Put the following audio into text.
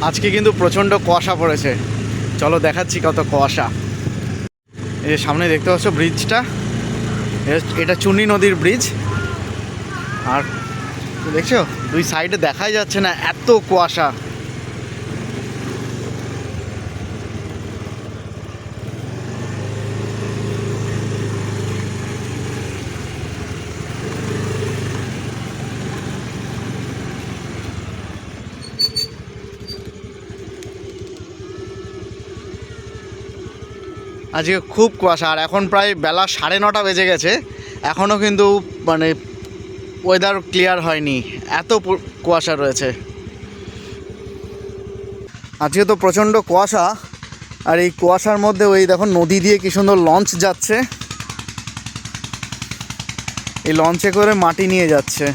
আজকে কিন্তু প্রচণ্ড কুয়াশা পড়েছে, চলো দেখাচ্ছি কত কুয়াশা। এই সামনে দেখতে পাচ্ছ ব্রিজটা, এটা চুনি নদীর ব্রিজ। আর দেখছো দুই সাইডে দেখাই যাচ্ছে না, এত কুয়াশা। আজকে খুব কুয়াশা, আর এখন প্রায় বেলা 9:30 বেজে গেছে, এখনও কিন্তু মানে ওয়েদার ক্লিয়ার হয়নি, এত কুয়াশা রয়েছে। আজকে তো প্রচণ্ড কুয়াশা, আর এই কুয়াশার মধ্যে ওই দেখো নদী দিয়ে কি সুন্দর লঞ্চ যাচ্ছে, এই লঞ্চে করে মাটি নিয়ে যাচ্ছে।